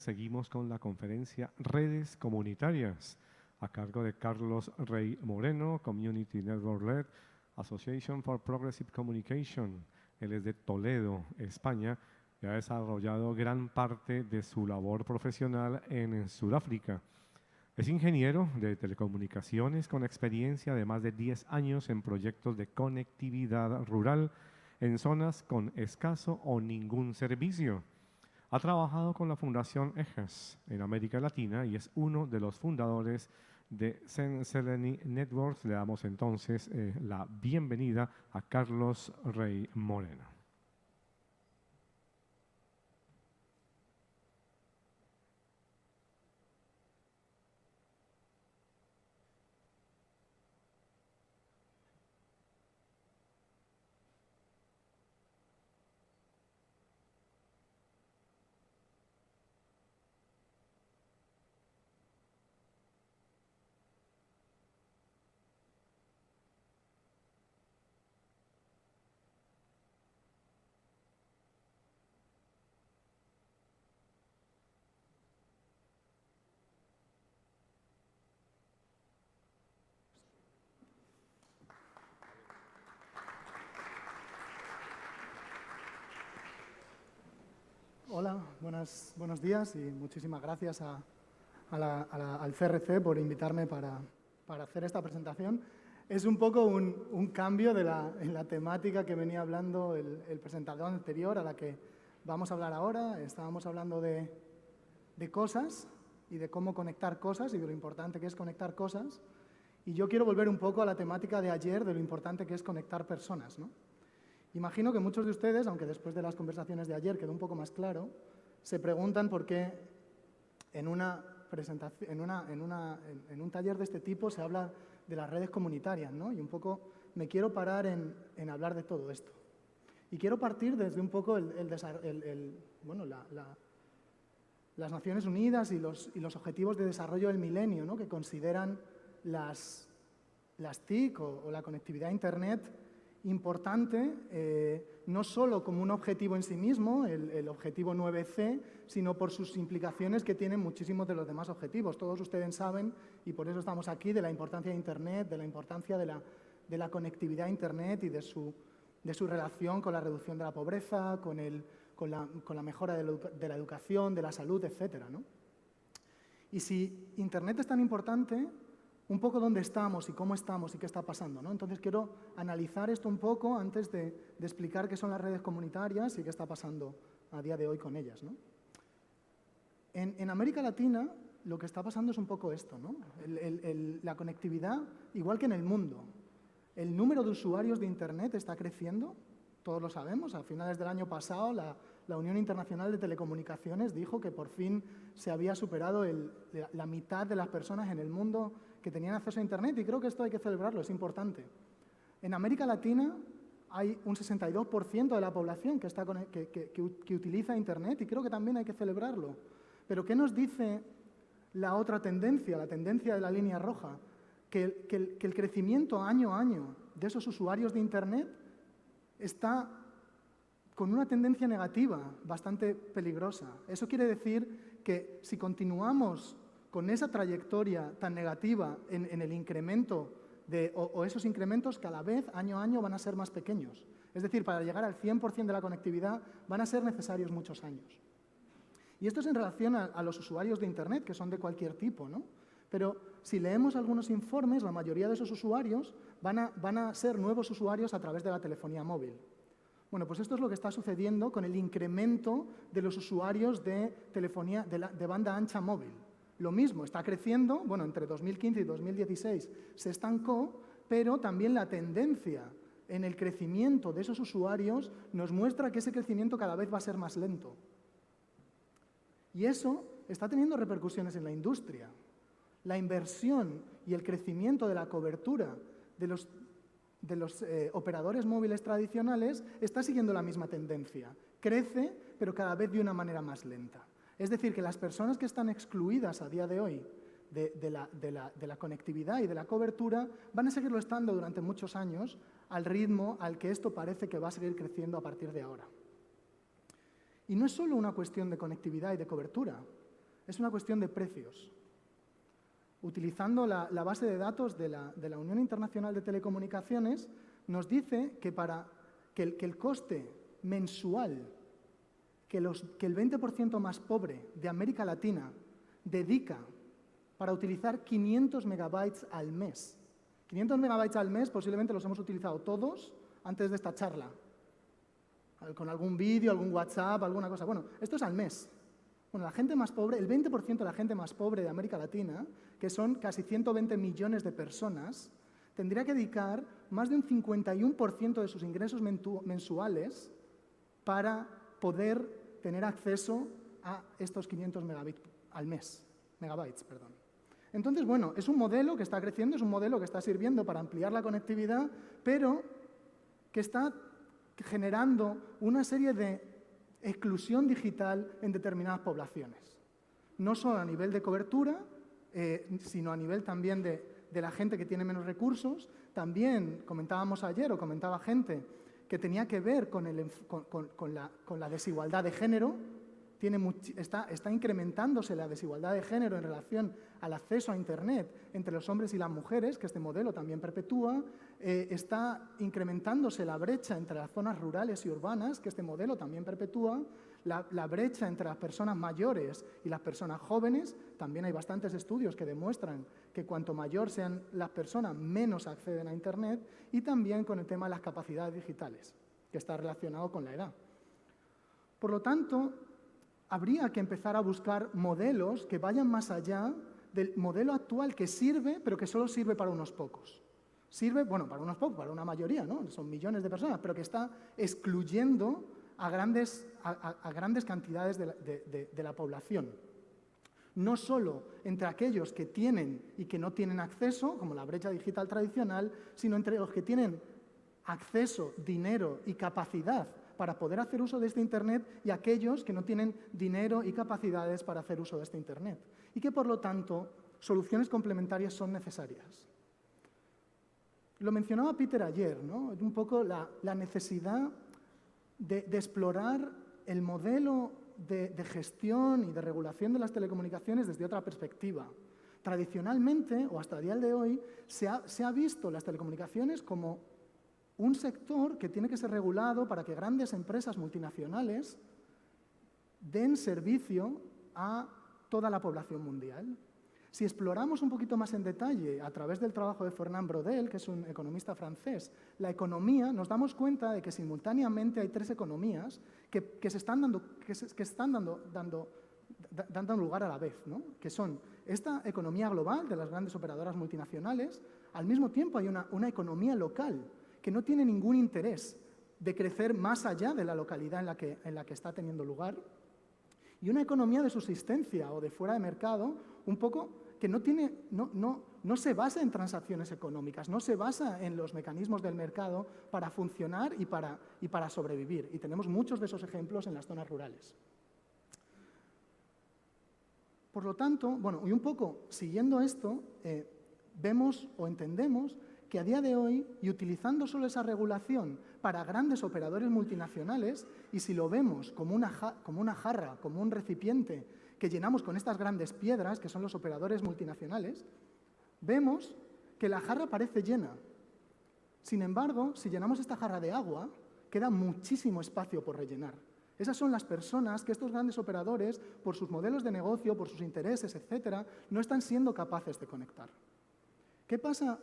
Seguimos con la conferencia Redes Comunitarias, a cargo de Carlos Rey Moreno, Community Network Led, Association for Progressive Communication. Él es de Toledo, España, y ha desarrollado gran parte de su labor profesional en Sudáfrica. Es ingeniero de telecomunicaciones con experiencia de más de 10 años en proyectos de conectividad rural en zonas con escaso o ningún servicio. Ha trabajado con la Fundación EJAS en América Latina y es uno de los fundadores de Seleni Networks. Le damos entonces la bienvenida a Carlos Rey Moreno. Hola, buenos días y muchísimas gracias al CRC por invitarme para hacer esta presentación. Es un poco un cambio en la temática que venía hablando el presentador anterior a la que vamos a hablar ahora. Estábamos hablando de cosas y de cómo conectar cosas y de lo importante que es conectar cosas. Y yo quiero volver un poco a la temática de ayer, de lo importante que es conectar personas, ¿no? Imagino que muchos de ustedes, aunque después de las conversaciones de ayer quedó un poco más claro, se preguntan por qué en un taller de este tipo se habla de las redes comunitarias, ¿no? Y un poco me quiero parar en hablar de todo esto. Y quiero partir desde un poco las Naciones Unidas y los Objetivos de Desarrollo del Milenio, ¿no? Que consideran las TIC o la conectividad a Internet importante, no solo como un objetivo en sí mismo, el objetivo 9C, sino por sus implicaciones que tienen muchísimos de los demás objetivos. Todos ustedes saben, y por eso estamos aquí, de la importancia de Internet, de la importancia de la conectividad a Internet y de su relación con la reducción de la pobreza, con la mejora de la educación, de la salud, etc., ¿no? Y si Internet es tan importante, un poco dónde estamos y cómo estamos y qué está pasando, ¿no? Entonces quiero analizar esto un poco antes de explicar qué son las redes comunitarias y qué está pasando a día de hoy con ellas, ¿no? En América Latina lo que está pasando es un poco esto, ¿no? La conectividad, igual que en el mundo. El número de usuarios de Internet está creciendo, todos lo sabemos. A finales del año pasado la Unión Internacional de Telecomunicaciones dijo que por fin se había superado la mitad de las personas en el mundo que tenían acceso a Internet, y creo que esto hay que celebrarlo, es importante. En América Latina hay un 62% de la población que utiliza Internet, y creo que también hay que celebrarlo. Pero ¿qué nos dice la otra tendencia, la tendencia de la línea roja? Que el crecimiento año a año de esos usuarios de Internet está con una tendencia negativa bastante peligrosa. Eso quiere decir que si continuamos con esa trayectoria tan negativa en el incremento o esos incrementos cada vez, año a año, van a ser más pequeños. Es decir, para llegar al 100% de la conectividad van a ser necesarios muchos años. Y esto es en relación a los usuarios de Internet, que son de cualquier tipo, ¿no? Pero si leemos algunos informes, la mayoría de esos usuarios van a ser nuevos usuarios a través de la telefonía móvil. Bueno, pues esto es lo que está sucediendo con el incremento de los usuarios de telefonía de banda ancha móvil. Lo mismo, está creciendo, bueno, entre 2015 y 2016 se estancó, pero también la tendencia en el crecimiento de esos usuarios nos muestra que ese crecimiento cada vez va a ser más lento. Y eso está teniendo repercusiones en la industria. La inversión y el crecimiento de la cobertura de los operadores móviles tradicionales está siguiendo la misma tendencia. Crece, pero cada vez de una manera más lenta. Es decir, que las personas que están excluidas a día de hoy de la conectividad y de la cobertura van a seguirlo estando durante muchos años al ritmo al que esto parece que va a seguir creciendo a partir de ahora. Y no es solo una cuestión de conectividad y de cobertura. es una cuestión de precios. Utilizando la base de datos de la Unión Internacional de Telecomunicaciones, nos dice que el coste mensual que el 20% más pobre de América Latina dedica para utilizar 500 megabytes al mes. 500 megabytes al mes posiblemente los hemos utilizado todos antes de esta charla. Con algún vídeo, algún WhatsApp, alguna cosa. Bueno, esto es al mes. Bueno, la gente más pobre, el 20% de la gente más pobre de América Latina, que son casi 120 millones de personas, tendría que dedicar más de un 51% de sus ingresos mensuales para poder tener acceso a estos 500 megabytes al mes. Entonces, bueno, es un modelo que está creciendo, es un modelo que está sirviendo para ampliar la conectividad, pero que está generando una serie de exclusión digital en determinadas poblaciones. No solo a nivel de cobertura, sino a nivel también de la gente que tiene menos recursos. También comentábamos ayer, o comentaba gente, que tenía que ver con la desigualdad de género. Está incrementándose la desigualdad de género en relación al acceso a Internet entre los hombres y las mujeres, que este modelo también perpetúa. Está incrementándose la brecha entre las zonas rurales y urbanas, que este modelo también perpetúa. La brecha entre las personas mayores y las personas jóvenes, también hay bastantes estudios que demuestran que cuanto mayor sean las personas, menos acceden a Internet, y también con el tema de las capacidades digitales, que está relacionado con la edad. Por lo tanto, habría que empezar a buscar modelos que vayan más allá del modelo actual que sirve, pero que solo sirve para unos pocos. Sirve, bueno, para unos pocos, para una mayoría, ¿no? Son millones de personas, pero que está excluyendo a grandes cantidades de la población. No solo entre aquellos que tienen y que no tienen acceso, como la brecha digital tradicional, sino entre los que tienen acceso, dinero y capacidad para poder hacer uso de este Internet y aquellos que no tienen dinero y capacidades para hacer uso de este Internet. Y que, por lo tanto, soluciones complementarias son necesarias. Lo mencionaba Peter ayer, ¿no? Un poco la necesidad de explorar el modelo de gestión y de regulación de las telecomunicaciones desde otra perspectiva. Tradicionalmente, o hasta el día de hoy, se ha visto las telecomunicaciones como un sector que tiene que ser regulado para que grandes empresas multinacionales den servicio a toda la población mundial. Si exploramos un poquito más en detalle, a través del trabajo de Fernand Braudel, que es un economista francés, la economía, nos damos cuenta de que simultáneamente hay tres economías que están dando lugar a la vez, ¿no? Que son esta economía global de las grandes operadoras multinacionales. Al mismo tiempo hay una economía local que no tiene ningún interés de crecer más allá de la localidad en la que está teniendo lugar, y una economía de subsistencia o de fuera de mercado, un poco que no se basa en transacciones económicas, no se basa en los mecanismos del mercado para funcionar y para sobrevivir. Y tenemos muchos de esos ejemplos en las zonas rurales. Por lo tanto, bueno, y un poco siguiendo esto, vemos o entendemos que a día de hoy, y utilizando solo esa regulación para grandes operadores multinacionales, y si lo vemos como una jarra, como un recipiente que llenamos con estas grandes piedras, que son los operadores multinacionales, vemos que la jarra parece llena. Sin embargo, si llenamos esta jarra de agua, queda muchísimo espacio por rellenar. Esas son las personas que estos grandes operadores, por sus modelos de negocio, por sus intereses, etcétera, no están siendo capaces de conectar. ¿Qué pasa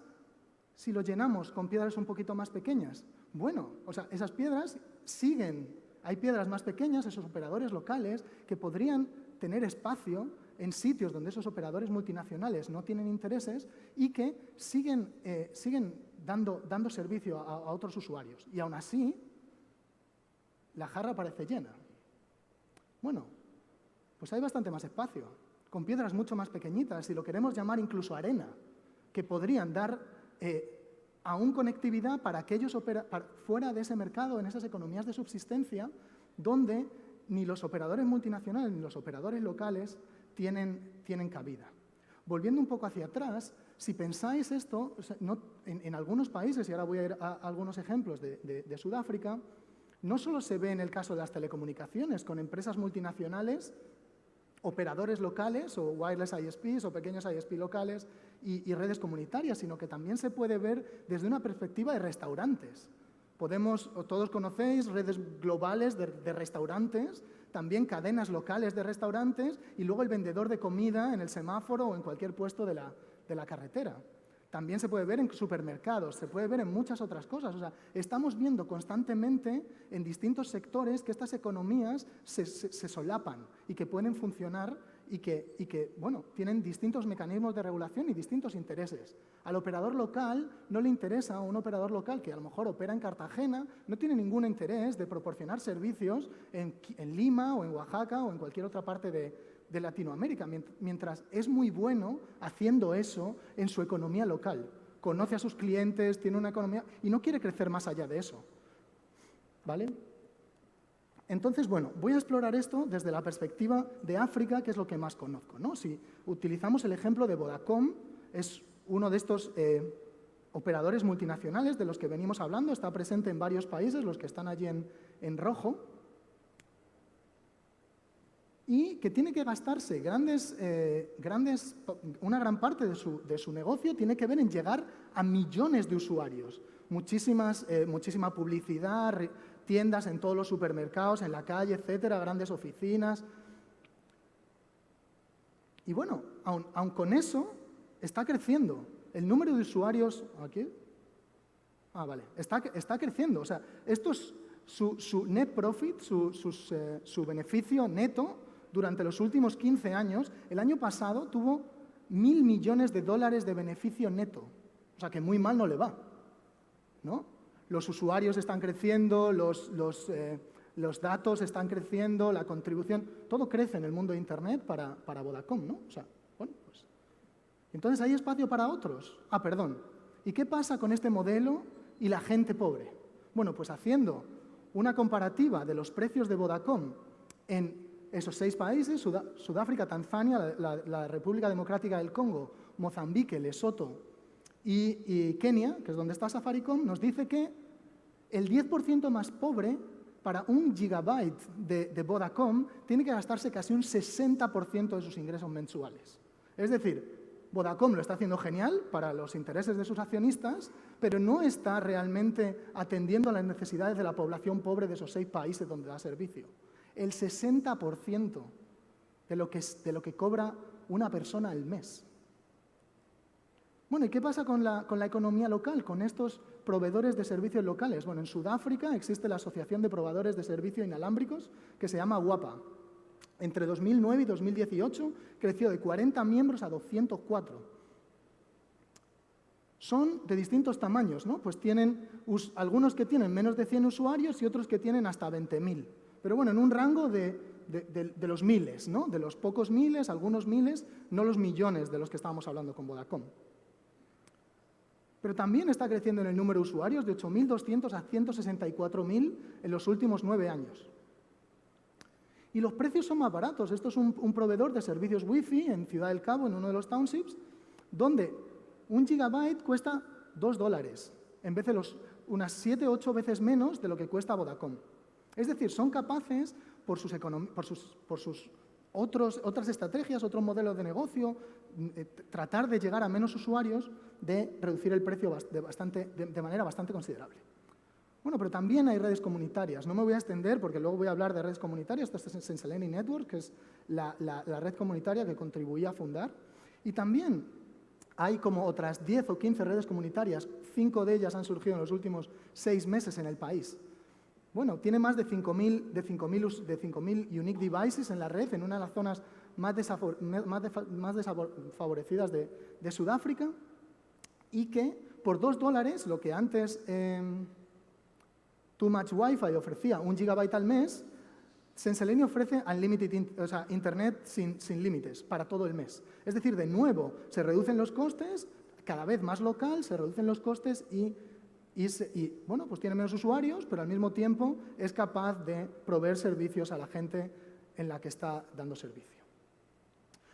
si lo llenamos con piedras un poquito más pequeñas? Bueno, o sea, esas piedras siguen. Hay piedras más pequeñas, esos operadores locales, que podrían tener espacio en sitios donde esos operadores multinacionales no tienen intereses y que siguen dando servicio a otros usuarios. Y aún así, la jarra parece llena. Bueno, pues hay bastante más espacio, con piedras mucho más pequeñitas, si lo queremos llamar incluso arena, que podrían dar aún conectividad para aquellos fuera de ese mercado, en esas economías de subsistencia, donde ni los operadores multinacionales ni los operadores locales tienen cabida. Volviendo un poco hacia atrás, si pensáis esto, en algunos países, y ahora voy a ir a algunos ejemplos de Sudáfrica, no solo se ve en el caso de las telecomunicaciones, con empresas multinacionales operadores locales o wireless ISPs o pequeños ISP locales y redes comunitarias, sino que también se puede ver desde una perspectiva de restaurantes. Todos conocéis redes globales de restaurantes, también cadenas locales de restaurantes y luego el vendedor de comida en el semáforo o en cualquier puesto de la carretera. También se puede ver en supermercados, se puede ver en muchas otras cosas. O sea, estamos viendo constantemente en distintos sectores que estas economías se solapan y que pueden funcionar y que, bueno, tienen distintos mecanismos de regulación y distintos intereses. Al operador local no le interesa, un operador local que a lo mejor opera en Cartagena, no tiene ningún interés de proporcionar servicios en Lima o en Oaxaca o en cualquier otra parte de Latinoamérica, mientras es muy bueno haciendo eso en su economía local. Conoce a sus clientes, tiene una economía y no quiere crecer más allá de eso. ¿Vale? Entonces, bueno, voy a explorar esto desde la perspectiva de África, que es lo que más conozco, ¿no? Si utilizamos el ejemplo de Vodacom, es uno de estos operadores multinacionales de los que venimos hablando, está presente en varios países, los que están allí en rojo, y que tiene que gastarse una gran parte de su negocio tiene que ver en llegar a millones de usuarios. Muchísima publicidad, tiendas en todos los supermercados, en la calle, etcétera, grandes oficinas. Y bueno, aun con eso, está creciendo. El número de usuarios... ¿Aquí? Ah, vale. Está creciendo. O sea, esto es su net profit, su beneficio neto durante los últimos 15 años. El año pasado tuvo $1.000 millones de beneficio neto. O sea, que muy mal no le va, ¿no? Los usuarios están creciendo, los datos están creciendo, la contribución, todo crece en el mundo de Internet para Vodacom, ¿no? O sea, bueno, pues... Entonces, ¿hay espacio para otros? Ah, perdón. ¿Y qué pasa con este modelo y la gente pobre? Bueno, pues haciendo una comparativa de los precios de Vodacom en esos 6 países, Sudáfrica, Tanzania, la República Democrática del Congo, Mozambique, Lesoto y Kenia, que es donde está Safaricom, nos dice que el 10% más pobre para 1 gigabyte de Vodacom tiene que gastarse casi un 60% de sus ingresos mensuales. Es decir, Vodacom lo está haciendo genial para los intereses de sus accionistas, pero no está realmente atendiendo a las necesidades de la población pobre de esos 6 países donde da servicio. El 60% de lo que cobra una persona al mes. Bueno, ¿y qué pasa con la economía local, con estos proveedores de servicios locales? Bueno, en Sudáfrica existe la Asociación de Proveedores de Servicios Inalámbricos, que se llama WAPA. Entre 2009 y 2018 creció de 40 miembros a 204. Son de distintos tamaños, ¿no? Pues tienen algunos que tienen menos de 100 usuarios y otros que tienen hasta 20.000. Pero bueno, en un rango de los miles, ¿no? De los pocos miles, algunos miles, no los millones de los que estábamos hablando con Vodacom. Pero también está creciendo en el número de usuarios de 8.200 a 164.000 en los últimos 9 años. Y los precios son más baratos. Esto es un proveedor de servicios Wi-Fi en Ciudad del Cabo, en uno de los townships, donde 1 gigabyte cuesta $2, en vez de unas 7 o 8 veces menos de lo que cuesta Vodacom. Es decir, son capaces, por sus otras estrategias, otros modelos de negocio, tratar de llegar a menos usuarios, de reducir el precio de manera bastante considerable. Bueno, pero también hay redes comunitarias. No me voy a extender porque luego voy a hablar de redes comunitarias. Esta es Senseleni Network, que es la red comunitaria que contribuí a fundar. Y también hay como otras 10 o 15 redes comunitarias. 5 de ellas han surgido en los últimos 6 meses en el país. Bueno, tiene más de 5.000 unique devices en la red, en una de las zonas más desfavorecidas de Sudáfrica, y que por $2, lo que antes Too Much Wi-Fi ofrecía 1 gigabyte al mes, Senseleni ofrece unlimited, o sea, Internet sin límites para todo el mes. Es decir, de nuevo, se reducen los costes, cada vez más local, se reducen los costes y bueno, pues tiene menos usuarios, pero al mismo tiempo es capaz de proveer servicios a la gente en la que está dando servicio.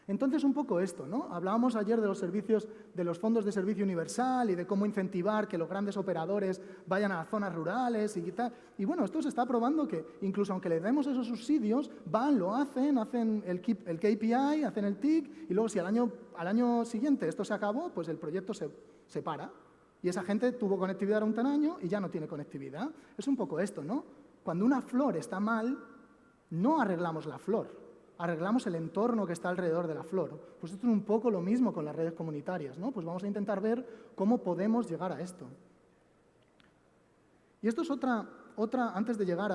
Entonces, un poco esto, ¿no? Hablábamos ayer de los servicios, de los fondos de servicio universal y de cómo incentivar que los grandes operadores vayan a las zonas rurales y tal. Y bueno, esto se está probando que incluso aunque le demos esos subsidios, van, lo hacen el KPI, hacen el TIC y luego si al año siguiente esto se acabó, pues el proyecto se para. Y esa gente tuvo conectividad durante un año y ya no tiene conectividad. Es un poco esto, ¿no? Cuando una flor está mal, no arreglamos la flor. Arreglamos el entorno que está alrededor de la flor. Pues esto es un poco lo mismo con las redes comunitarias, ¿no? Pues vamos a intentar ver cómo podemos llegar a esto. Y esto es otra antes de llegar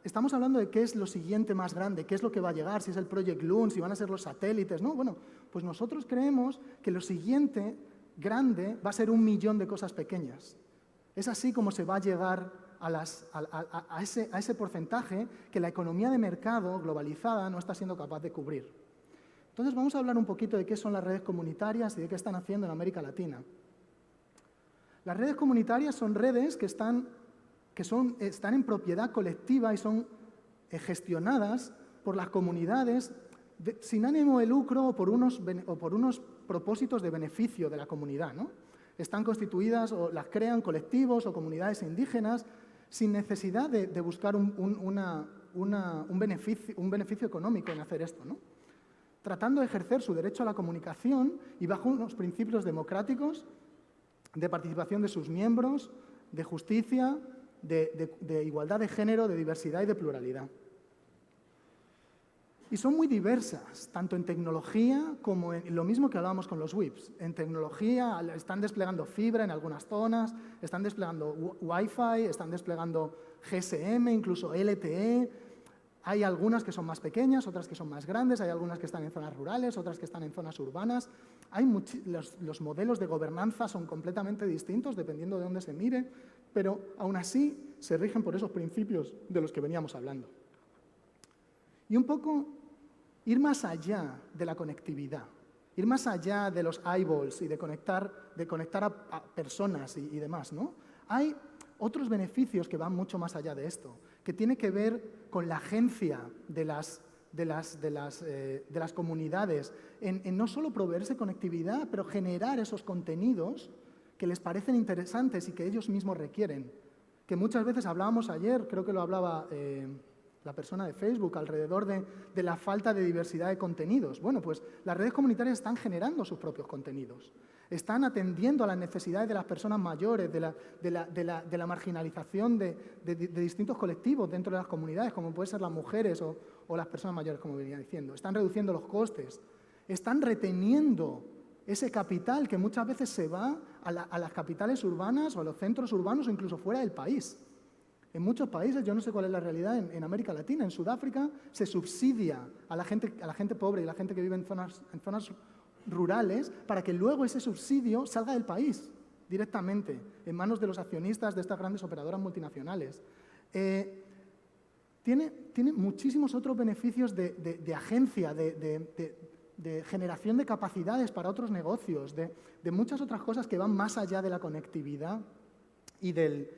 estamos hablando de qué es lo siguiente más grande, qué es lo que va a llegar, si es el Project Loon, si van a ser los satélites, ¿no? Bueno, pues nosotros creemos que lo siguiente grande va a ser 1 millón de cosas pequeñas. Es así como se va a llegar a ese porcentaje que la economía de mercado globalizada no está siendo capaz de cubrir. Entonces vamos a hablar un poquito de qué son las redes comunitarias y de qué están haciendo en América Latina. Las redes comunitarias son redes que están en propiedad colectiva y son gestionadas por las comunidades sin ánimo de lucro o por unos propósitos de beneficio de la comunidad, ¿no? Están constituidas o las crean colectivos o comunidades indígenas sin necesidad de buscar un beneficio económico en hacer esto, ¿no? Tratando de ejercer su derecho a la comunicación y bajo unos principios democráticos de participación de sus miembros, de justicia, de igualdad de género, de diversidad y de pluralidad. Y son muy diversas, tanto en tecnología como en lo mismo que hablábamos con los WIPs. En tecnología están desplegando fibra en algunas zonas, están desplegando Wi-Fi, están desplegando GSM, incluso LTE. Hay algunas que son más pequeñas, otras que son más grandes, hay algunas que están en zonas rurales, otras que están en zonas urbanas. Los modelos de gobernanza son completamente distintos dependiendo de dónde se mire, pero aún así se rigen por esos principios de los que veníamos hablando. Y un poco ir más allá de la conectividad, ir más allá de los eyeballs y de conectar a personas y demás, ¿no? Hay otros beneficios que van mucho más allá de esto, que tiene que ver con la agencia de las comunidades en no solo proveerse conectividad, pero generar esos contenidos que les parecen interesantes y que ellos mismos requieren. Que muchas veces hablábamos ayer, creo que lo hablaba la persona de Facebook, alrededor de la falta de diversidad de contenidos. Bueno, pues las redes comunitarias están generando sus propios contenidos. Están atendiendo a las necesidades de las personas mayores, de la marginalización de distintos colectivos dentro de las comunidades, como pueden ser las mujeres o las personas mayores, como venía diciendo. Están reduciendo los costes. Están reteniendo ese capital que muchas veces se va a las capitales urbanas o a los centros urbanos o incluso fuera del país. En muchos países, yo no sé cuál es la realidad en América Latina, en Sudáfrica se subsidia a la gente pobre y la gente que vive en zonas rurales para que luego ese subsidio salga del país directamente en manos de los accionistas de estas grandes operadoras multinacionales. Tiene muchísimos otros beneficios de agencia, de generación de capacidades para otros negocios, de muchas otras cosas que van más allá de la conectividad y del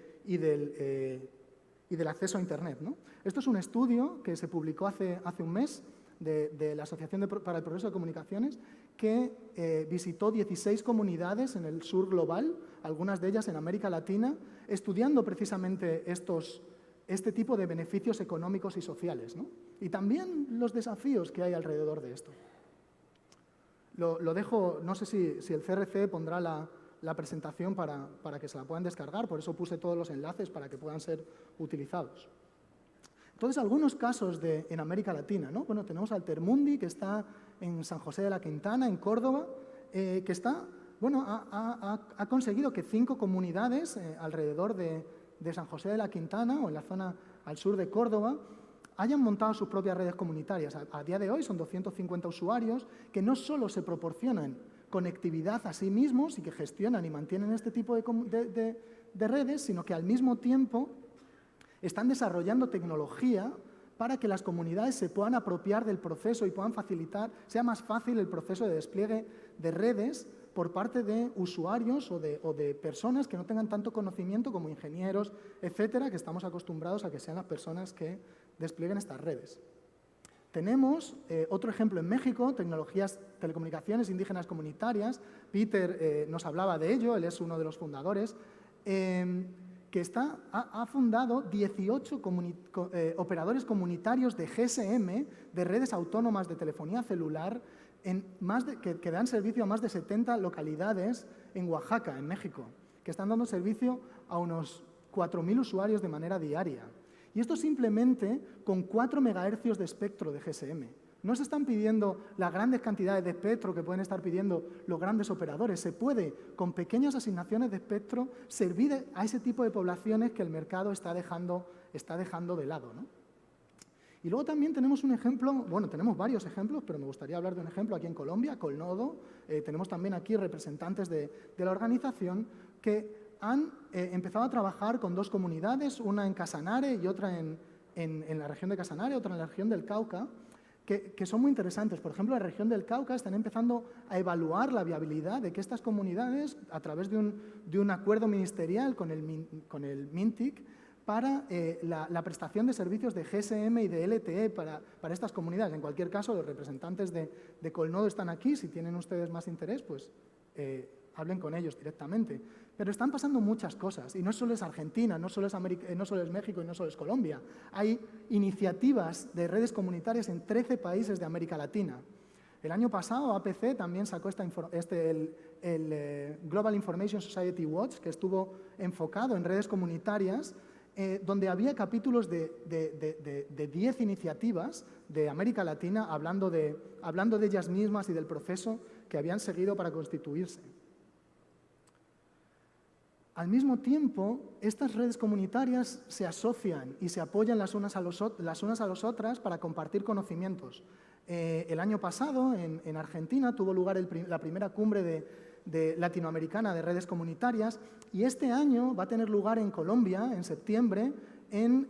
acceso a Internet, ¿no? Esto es un estudio que se publicó hace un mes de la Asociación para el Progreso de Comunicaciones que visitó 16 comunidades en el sur global, algunas de ellas en América Latina, estudiando precisamente este tipo de beneficios económicos y sociales, ¿no? Y también los desafíos que hay alrededor de esto. Lo dejo, no sé si el CRC pondrá la presentación para que se la puedan descargar, por eso puse todos los enlaces para que puedan ser utilizados. Entonces, algunos casos en América Latina, ¿no? Bueno, tenemos Altermundi, que está en San José de la Quintana, en Córdoba, que ha conseguido que 5 comunidades alrededor de San José de la Quintana o en la zona al sur de Córdoba hayan montado sus propias redes comunitarias. A día de hoy son 250 usuarios que no solo se proporcionan conectividad a sí mismos y que gestionan y mantienen este tipo de redes, sino que al mismo tiempo están desarrollando tecnología para que las comunidades se puedan apropiar del proceso y puedan facilitar, sea más fácil el proceso de despliegue de redes por parte de usuarios o de personas que no tengan tanto conocimiento como ingenieros, etcétera, que estamos acostumbrados a que sean las personas que desplieguen estas redes. Tenemos otro ejemplo en México, tecnologías, telecomunicaciones indígenas comunitarias. Peter nos hablaba de ello, él es uno de los fundadores, que ha fundado 18 operadores comunitarios de GSM, de redes autónomas de telefonía celular, que dan servicio a más de 70 localidades en Oaxaca, en México, que están dando servicio a unos 4.000 usuarios de manera diaria. Y esto simplemente con 4 MHz de espectro de GSM. No se están pidiendo las grandes cantidades de espectro que pueden estar pidiendo los grandes operadores. Se puede, con pequeñas asignaciones de espectro, servir a ese tipo de poblaciones que el mercado está dejando de lado, ¿no? Y luego también tenemos un ejemplo, bueno, tenemos varios ejemplos, pero me gustaría hablar de un ejemplo aquí en Colombia, Colnodo. Tenemos también aquí representantes de la organización que han empezado a trabajar con 2 comunidades, una en Casanare y otra en la región de Casanare, otra en la región del Cauca, que son muy interesantes. Por ejemplo, en la región del Cauca están empezando a evaluar la viabilidad de que estas comunidades, a través de un acuerdo ministerial con el MINTIC, para la prestación de servicios de GSM y de LTE para estas comunidades. En cualquier caso, los representantes de Colnodo están aquí. Si tienen ustedes más interés, pues hablen con ellos directamente. Pero están pasando muchas cosas, y no solo es Argentina, no solo es México y no solo es Colombia. Hay iniciativas de redes comunitarias en 13 países de América Latina. El año pasado APC también sacó el Global Information Society Watch, que estuvo enfocado en redes comunitarias, donde había capítulos de 10 iniciativas de América Latina hablando de ellas mismas y del proceso que habían seguido para constituirse. Al mismo tiempo, estas redes comunitarias se asocian y se apoyan las unas a las otras para compartir conocimientos. El año pasado, en Argentina, tuvo lugar la primera cumbre latinoamericana de redes comunitarias, y este año va a tener lugar en Colombia, en septiembre, en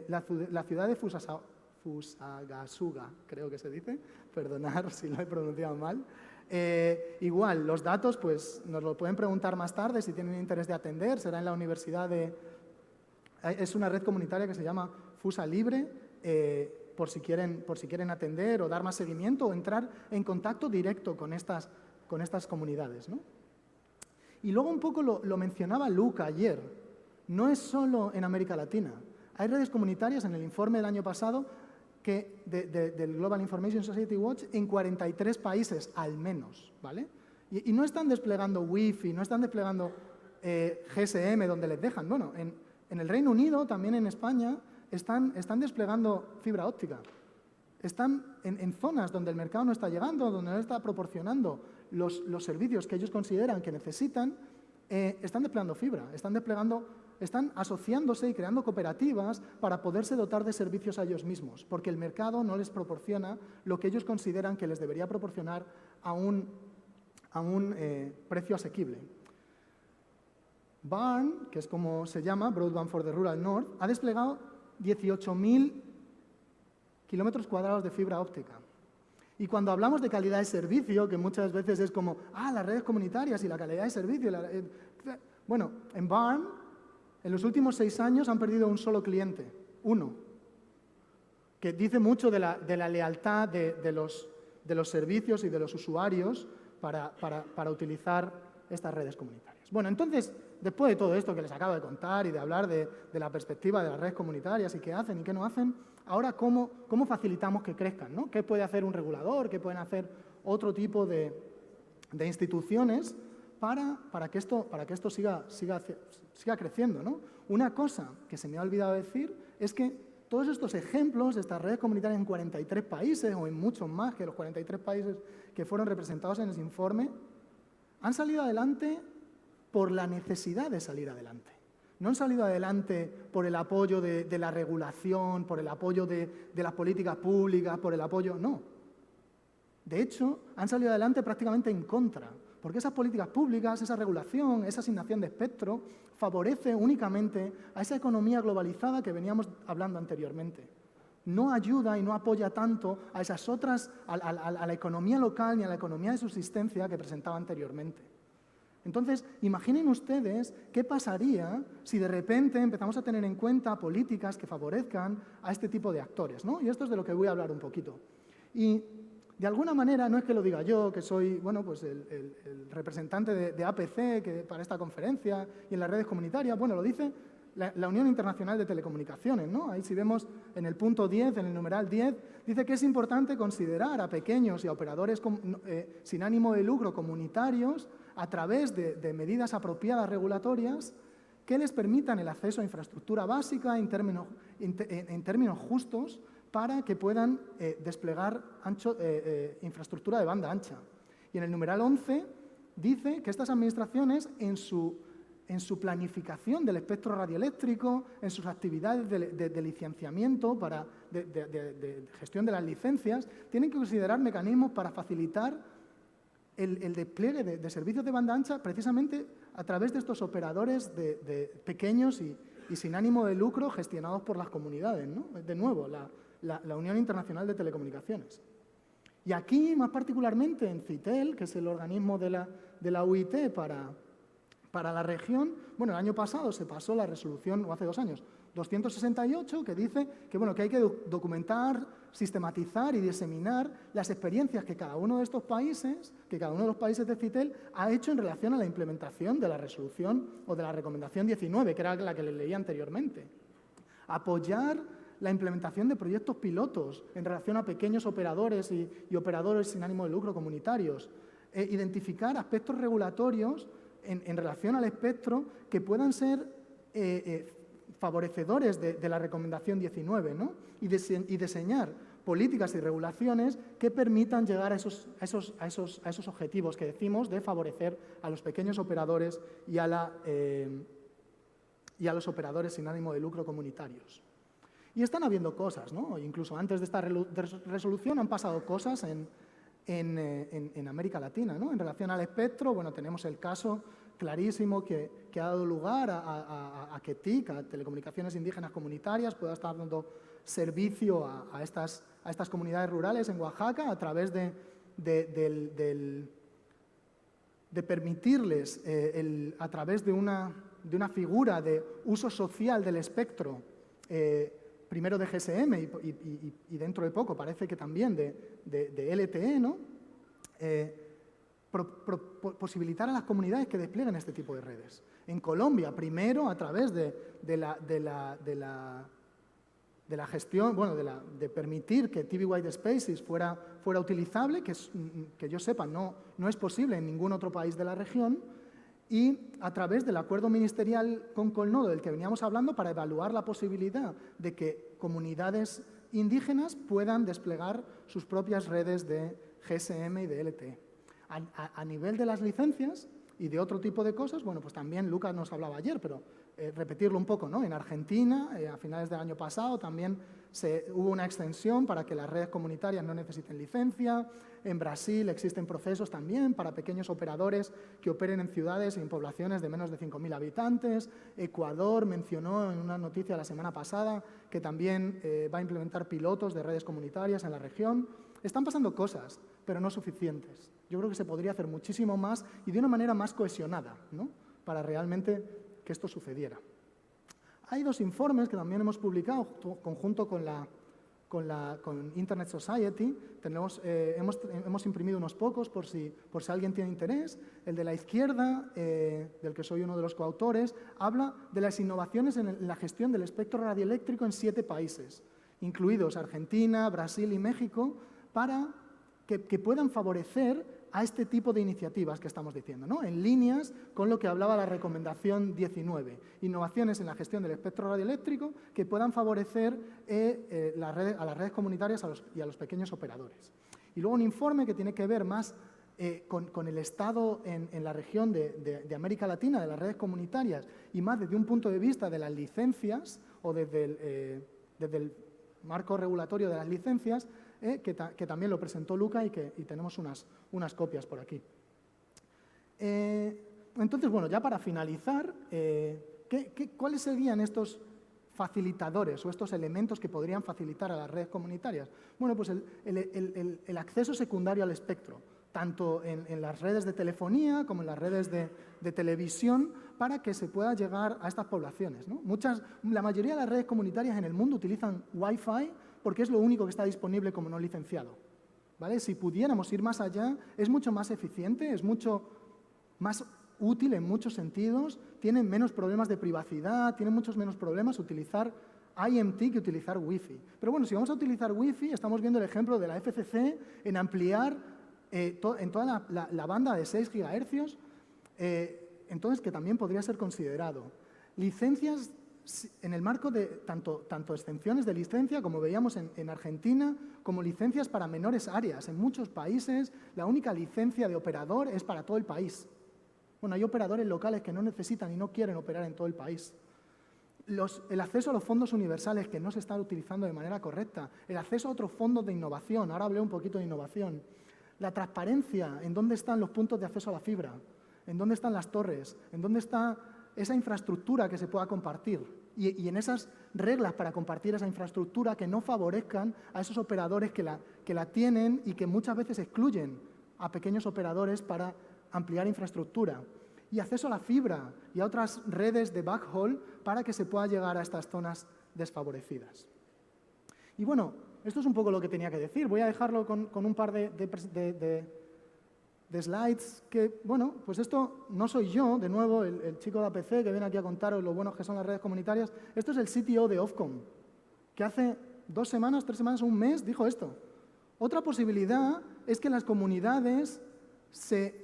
la ciudad de Fusagasugá, creo que se dice, perdonad si lo he pronunciado mal. Igual, los datos pues nos lo pueden preguntar más tarde si tienen interés de atender. Será en la universidad es una red comunitaria que se llama Fusa Libre, por si quieren atender o dar más seguimiento o entrar en contacto directo con estas comunidades, ¿no? Y luego un poco lo mencionaba Luca ayer, no es solo en América Latina. Hay redes comunitarias en el informe del año pasado del Global Information Society Watch en 43 países al menos, ¿vale? Y no están desplegando Wi-Fi, no están desplegando GSM donde les dejan. Bueno, en el Reino Unido, también en España, están desplegando fibra óptica. Están en zonas donde el mercado no está llegando, donde no está proporcionando los servicios que ellos consideran que necesitan, están desplegando fibra, están asociándose y creando cooperativas para poderse dotar de servicios a ellos mismos, porque el mercado no les proporciona lo que ellos consideran que les debería proporcionar a un precio asequible. BARN, que es como se llama, Broadband for the Rural North, ha desplegado 18.000 kilómetros cuadrados de fibra óptica. Y cuando hablamos de calidad de servicio, que muchas veces es como, las redes comunitarias y la calidad de servicio. Bueno, en BARN, en los últimos 6 años han perdido un solo cliente, uno, que dice mucho de la lealtad de los servicios y de los usuarios para utilizar estas redes comunitarias. Bueno, entonces, después de todo esto que les acabo de contar y de hablar de la perspectiva de las redes comunitarias y qué hacen y qué no hacen, ahora ¿cómo facilitamos que crezcan, ¿no? ¿Qué puede hacer un regulador? ¿Qué pueden hacer otro tipo de instituciones para que esto siga creciendo, ¿no? Una cosa que se me ha olvidado decir es que todos estos ejemplos de estas redes comunitarias en 43 países o en muchos más que los 43 países que fueron representados en ese informe han salido adelante por la necesidad de salir adelante. No han salido adelante por el apoyo de la regulación, por el apoyo de las políticas públicas, por el apoyo... No. De hecho, han salido adelante prácticamente en contra, porque esas políticas públicas, esa regulación, esa asignación de espectro, favorece únicamente a esa economía globalizada que veníamos hablando anteriormente. No ayuda y no apoya tanto a esas otras, a la economía local ni a la economía de subsistencia que presentaba anteriormente. Entonces, imaginen ustedes qué pasaría si de repente empezamos a tener en cuenta políticas que favorezcan a este tipo de actores, ¿no? Y esto es de lo que voy a hablar un poquito. Y de alguna manera, no es que lo diga yo, que soy pues el representante de APC para esta conferencia y en las redes comunitarias, bueno, lo dice la Unión Internacional de Telecomunicaciones, ¿no? Ahí si vemos en el punto 10, en el numeral 10, dice que es importante considerar a pequeños y a operadores sin ánimo de lucro comunitarios a través de medidas apropiadas regulatorias que les permitan el acceso a infraestructura básica en términos justos para que puedan desplegar infraestructura de banda ancha. Y en el numeral 11 dice que estas administraciones en su planificación del espectro radioeléctrico, en sus actividades de licenciamiento, de gestión de las licencias, tienen que considerar mecanismos para facilitar el despliegue de servicios de banda ancha precisamente a través de estos operadores pequeños y sin ánimo de lucro gestionados por las comunidades, ¿no? De nuevo, la Unión Internacional de Telecomunicaciones. Y aquí, más particularmente en CITEL, que es el organismo de la UIT para la región, bueno, el año pasado se pasó la resolución, o hace 2 años, 268, que dice que hay que documentar, sistematizar y diseminar las experiencias que cada uno de estos países, que cada uno de los países de CITEL ha hecho en relación a la implementación de la resolución o de la recomendación 19, que era la que les leí anteriormente. Apoyar la implementación de proyectos pilotos en relación a pequeños operadores y operadores sin ánimo de lucro comunitarios. Identificar aspectos regulatorios en relación al espectro que puedan ser favorecedores de la recomendación 19, ¿no? y diseñar políticas y regulaciones que permitan llegar a esos objetivos que decimos de favorecer a los pequeños operadores y a los operadores sin ánimo de lucro comunitarios. Y están habiendo cosas, ¿no? Incluso antes de esta resolución han pasado cosas en América Latina, ¿no? En relación al espectro, bueno, tenemos el caso clarísimo que ha dado lugar a que TIC, a Telecomunicaciones Indígenas Comunitarias, pueda estar dando servicio a estas comunidades rurales en Oaxaca a través de permitirles, a través de una figura de uso social del espectro, primero de GSM y dentro de poco parece que también de LTE, ¿no? Posibilitar a las comunidades que desplieguen este tipo de redes. En Colombia, primero a través de la gestión, bueno, de permitir que TV White Spaces fuera utilizable, que yo sepa no es posible en ningún otro país de la región, y a través del acuerdo ministerial con Colnodo del que veníamos hablando para evaluar la posibilidad de que comunidades indígenas puedan desplegar sus propias redes de GSM y de LTE. A nivel de las licencias y de otro tipo de cosas, bueno, pues también Lucas nos hablaba ayer, pero repetirlo un poco, ¿no? En Argentina, a finales del año pasado, también hubo una extensión para que las redes comunitarias no necesiten licencia. En Brasil existen procesos también para pequeños operadores que operen en ciudades y en poblaciones de menos de 5.000 habitantes. Ecuador mencionó en una noticia la semana pasada que también va a implementar pilotos de redes comunitarias en la región. Están pasando cosas, pero no suficientes. Yo creo que se podría hacer muchísimo más y de una manera más cohesionada, ¿no? Para realmente que esto sucediera. Hay 2 informes que también hemos publicado conjunto con Internet Society. Hemos imprimido unos pocos por si alguien tiene interés. El de la izquierda, del que soy uno de los coautores, habla de las innovaciones en la gestión del espectro radioeléctrico en 7 países, incluidos Argentina, Brasil y México, para que puedan favorecer a este tipo de iniciativas que estamos diciendo, ¿no? En líneas con lo que hablaba la recomendación 19, innovaciones en la gestión del espectro radioeléctrico que puedan favorecer a las redes comunitarias y a los pequeños operadores. Y luego un informe que tiene que ver más con el estado en la región de América Latina, de las redes comunitarias, y más desde un punto de vista de las licencias o desde el marco regulatorio de las licencias, que también lo presentó Luca y tenemos unas copias por aquí. Entonces, bueno, ya para finalizar, ¿cuáles serían estos facilitadores o estos elementos que podrían facilitar a las redes comunitarias? Bueno, pues el acceso secundario al espectro. tanto en las redes de telefonía como en las redes de televisión, para que se pueda llegar a estas poblaciones, ¿no? La mayoría de las redes comunitarias en el mundo utilizan Wi-Fi porque es lo único que está disponible como no licenciado, ¿vale? Si pudiéramos ir más allá, es mucho más eficiente, es mucho más útil en muchos sentidos, tienen menos problemas de privacidad, tienen muchos menos problemas utilizar IMT que utilizar Wi-Fi. Pero bueno, si vamos a utilizar Wi-Fi, estamos viendo el ejemplo de la FCC en ampliar en toda la banda de 6 GHz, entonces que también podría ser considerado. Licencias en el marco de tanto exenciones de licencia, como veíamos en Argentina, como licencias para menores áreas. En muchos países la única licencia de operador es para todo el país. Bueno, hay operadores locales que no necesitan y no quieren operar en todo el país. El acceso a los fondos universales que no se están utilizando de manera correcta, el acceso a otros fondos de innovación, ahora hablé un poquito de innovación, la transparencia, en dónde están los puntos de acceso a la fibra, en dónde están las torres, en dónde está esa infraestructura que se pueda compartir y en esas reglas para compartir esa infraestructura que no favorezcan a esos operadores que la tienen y que muchas veces excluyen a pequeños operadores para ampliar infraestructura. Y acceso a la fibra y a otras redes de backhaul para que se pueda llegar a estas zonas desfavorecidas. Y bueno, esto es un poco lo que tenía que decir. Voy a dejarlo con un par de slides que, bueno, pues esto no soy yo, de nuevo, el chico de APC que viene aquí a contaros lo buenos que son las redes comunitarias. Esto es el CTO de Ofcom, que hace 2 semanas, 3 semanas, un mes, dijo esto. Otra posibilidad es que las comunidades se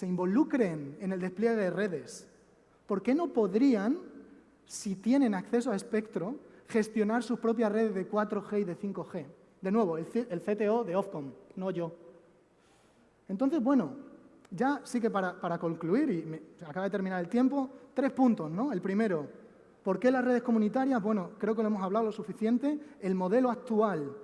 involucren en el despliegue de redes. ¿Por qué no podrían, si tienen acceso a espectro, gestionar sus propias redes de 4G y de 5G? De nuevo, el CTO de Ofcom, no yo. Entonces, bueno, ya sí que para concluir, y acaba de terminar el tiempo, 3 puntos, ¿no? El primero, ¿por qué las redes comunitarias? Bueno, creo que lo hemos hablado lo suficiente. El modelo actual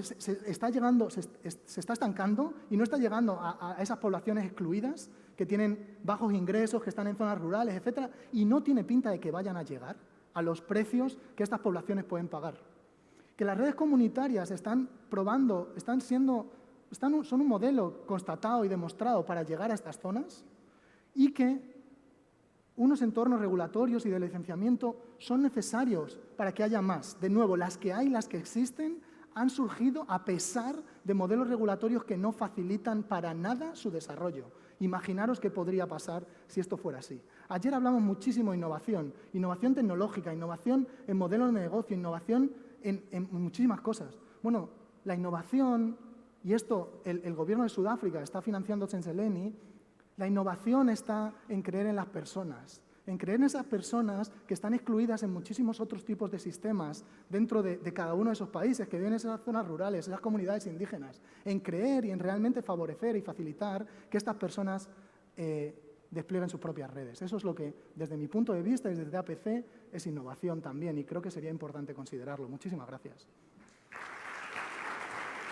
se está estancando y no está llegando a esas poblaciones excluidas que tienen bajos ingresos, que están en zonas rurales, etcétera, y no tiene pinta de que vayan a llegar a los precios que estas poblaciones pueden pagar. Que las redes comunitarias están probando, son un modelo constatado y demostrado para llegar a estas zonas y que unos entornos regulatorios y de licenciamiento son necesarios para que haya más. De nuevo, las que hay, las que existen, han surgido a pesar de modelos regulatorios que no facilitan para nada su desarrollo. Imaginaros qué podría pasar si esto fuera así. Ayer hablamos muchísimo de innovación tecnológica, innovación en modelos de negocio, innovación en muchísimas cosas. Bueno, la innovación, y esto el gobierno de Sudáfrica está financiando Tsenseleni, la innovación está en creer en las personas, en creer en esas personas que están excluidas en muchísimos otros tipos de sistemas dentro de cada uno de esos países, que viven en esas zonas rurales, esas comunidades indígenas, en creer y en realmente favorecer y facilitar que estas personas desplieguen sus propias redes. Eso es lo que, desde mi punto de vista y desde APC, es innovación también, y creo que sería importante considerarlo. Muchísimas gracias.